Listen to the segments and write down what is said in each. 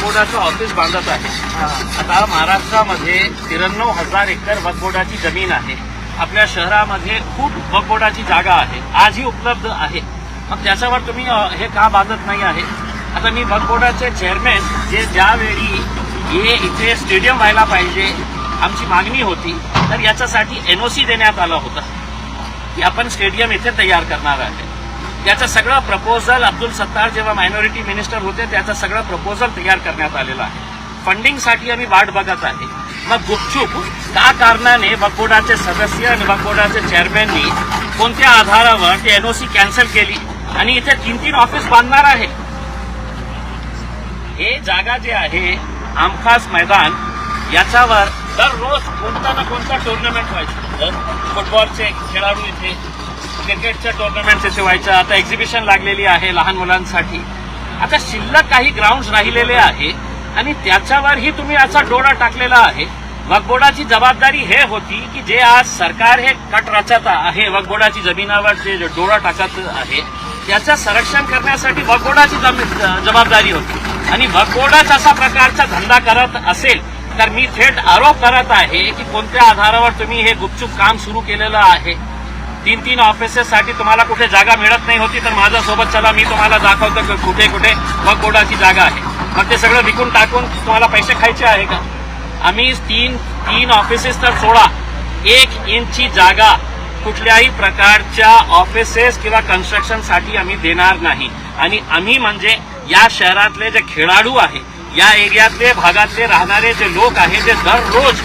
बोर्डाचं office बांधत आहे. आता महाराष्ट्रामध्ये 93,000 एकर वक्फ बोर्डाची जमीन आहे. आपल्या शहरामध्ये खूप वक्फ बोर्डाची जागा आहे, आजही उपलब्ध आहे. मग त्याच्यावर तुम्ही हे का बांधत नाही आहे? आता मी वक्फ बोर्डाचे चेअरमॅन जे ज्यावेळी हे इथे स्टेडियम व्हायला पाहिजे आमची मागणी होती, तर याच्यासाठी एनओसी देण्यात आला होता की आपण स्टेडियम इथे तयार करणार आहे. त्याचं सगळं प्रपोजल अब्दुल सत्तार जेव्हा मायनॉरिटी मिनिस्टर होते त्याचं सगळं प्रपोजल तयार करण्यात आलेलं आहे. फंडिंगसाठी आम्ही वाट बघत आहे. मग गुपचूप का कारणाने वक्फ बोर्डाचे सदस्य आणि वक्फ बोर्डाचे चेअरमॅननी कोणत्या आधारावर ते एनओसी कॅन्सल केली आणि इथे 3-3 ऑफिस बांधणार आहे? हे जागा जे आहे आमखास मैदान, याच्यावर दररोज कोणता ना कोणता टुर्नामेंट व्हायचं. फुटबॉलचे खेळाडू इथे, क्रिकेटच्या टुर्नामेंट्स इथे व्हायचं. आता एक्झिबिशन लागलेली आहे लहान मुलांसाठी. आता शिल्लक काही ग्राउंड राहिलेले आहे आणि त्याच्यावरही तुम्ही असा डोळा टाकलेला आहे. वक्फ बोर्डाची जबाबदारी हे होती की जे आज सरकार हे कट रचत आहे, वक्फ बोर्डाची जमिनावर जे डोळा टाकत आहे त्याचं संरक्षण करण्यासाठी वक्फ बोर्डाची जबाबदारी होती. आणि वक्फ बोर्डाच असा प्रकारचा धंदा करत असेल तर मी थेट आरोप करत आहे की कोणत्या आधारावर तुम्ही हे गुपचूप काम सुरू केलेलं आहे. 3-3 ऑफिसेससाठी तुम्हाला कुठे जागा मिळत नाही होती तर माझ्यासोबत चला, मी तुम्हाला दाखवतो की कुठे कुठे वक्फ बोर्डाची जागा आहे. मग ते सगळं विकून टाकून तुम्हाला पैसे खायचे आहे का? आम्ही 3 ऑफिसेस तर सोडा, 1 इंचची जागा कुठल्याही प्रकारच्या ऑफिसेस किंवा कन्स्ट्रक्शनसाठी आम्ही देणार नाही. आणि आम्ही म्हणजे या शहरातले जे खेळाडू आहे, या एरियातले भागातले राहणारे जे लोक आहेत जे दररोज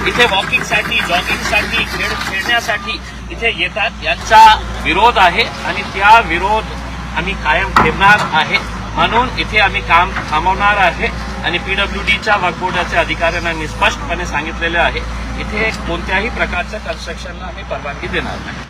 इथे वॉकिंगसाठी, जॉगिंगसाठी, खेळण्यासाठी इथे येतात, यांचा विरोध आहे आणि त्या विरोध आम्ही कायम ठेवणार आहे. म्हणून इथे आम्ही काम थांबवणार आहे. आणि पीडब्ल्यूडीच्या वक्फ बोर्डाच्या अधिकाऱ्यांना मी स्पष्टपणे सांगितलेले आहे इथे कोणत्याही प्रकारच्या कन्स्ट्रक्शनला आम्ही परवानगी देणार नाही.